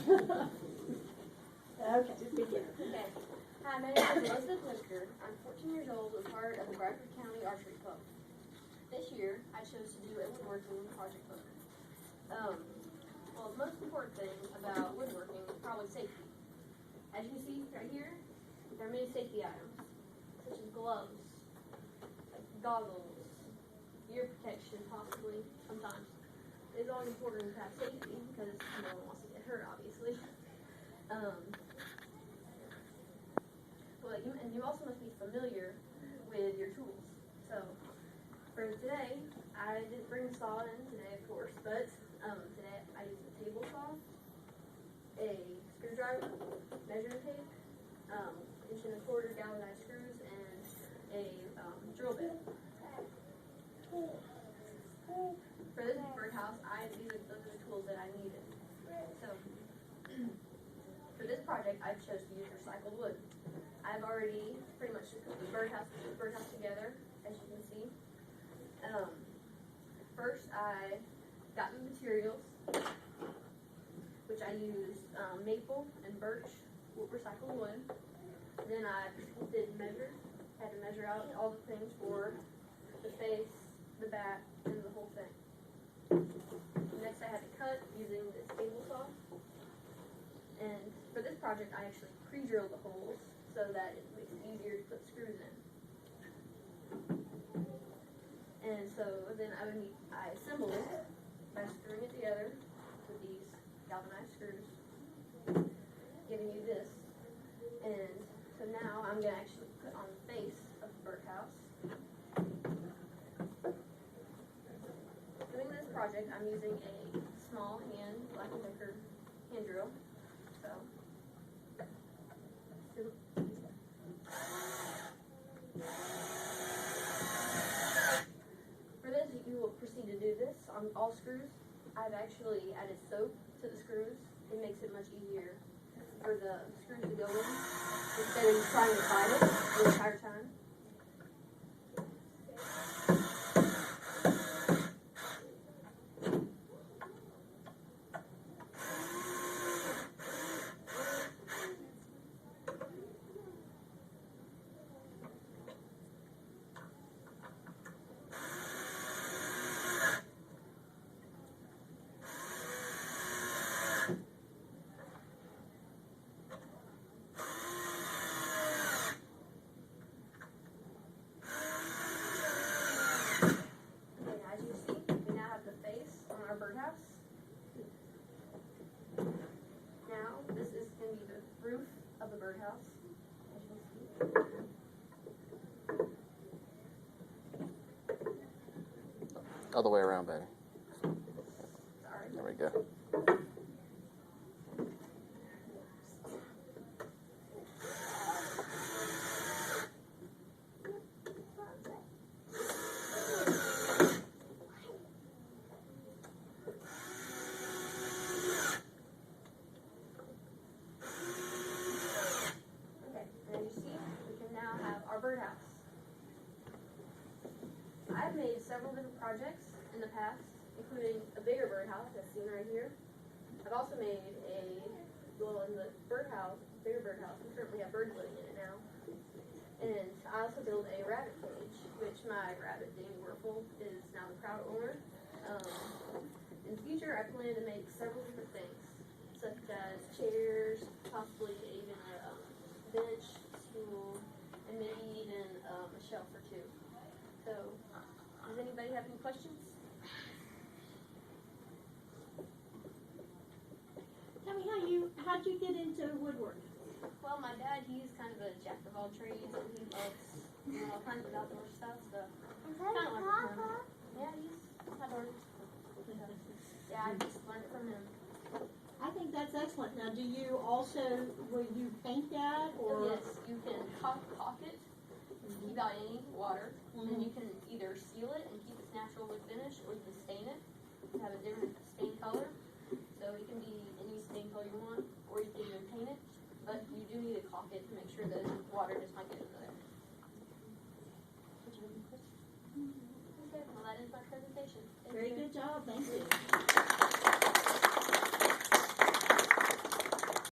Okay, just begin. Okay. Hi, my name is Elizabeth Whitaker. I'm 14 years old and part of the Bradford County Archery Club. This year, I chose to do a woodworking project book. Well, the most important thing about woodworking is probably safety. As you can see right here, there are many safety items, such as gloves, like goggles, ear protection possibly, sometimes. It's always important to have safety because no one wants to get hurt, obviously. And you also must be familiar with your tools. So, for today, I didn't bring the saw in today, of course, but today I used a table saw, a screwdriver, measuring tape, 1 1/4 galvanized screws, and a drill bit. For this birdhouse, those are the tools that I needed. So, for this project, I chose to use recycled wood. I've already pretty much put the birdhouse together, as you can see. First, I got the materials, which I used maple and birch recycled wood. Then I had to measure out all the things for the face, the back, and the whole thing. Next, I had to cut using this table saw. And for this project, I actually pre-drilled the holes so that it makes it easier to put screws in. And so then I assembled it by screwing it together with these galvanized screws, giving you this. And so now I'm going to actually put on the face of the birdhouse. Doing this project, I'm using a small Whitaker hand drill. So, for this, you will proceed to do this on all screws. I've actually added soap to the screws. It makes it much easier for the screws to go in instead of trying to fight it the entire time. Birdhouse. Now, this is going to be the roof of the birdhouse, as you can see. Other way around, baby. Sorry. There we go. Birdhouse. I've made several different projects in the past, including a bigger birdhouse that's seen right here. I've also made in the bigger birdhouse, we currently have birds living in it now. And I also built a rabbit cage, which my rabbit, Danny Werfel, is now the proud owner. In the future, I plan to make several different things, such as chairs, possibly even a bench, stool, and maybe even a shelf or two. So, does anybody have any questions? Tell me how'd you get into woodworking? Well, my dad, he's kind of a jack of all trades, and he loves all kinds of outdoor stuff. So, kind of learned from him. Yeah, he's outdoors. Yeah, I just learned from him. I think that's excellent. Now, will you paint that, or? Yes, you can caulk it, keep out any water, and then you can either seal it and keep its natural wood finish, or you can stain it and have a different stain color. So it can be any stain color you want, or you can even paint it, but you do need to caulk it to make sure that water does not get into there. Okay, well that is my presentation. Very good job, thank you.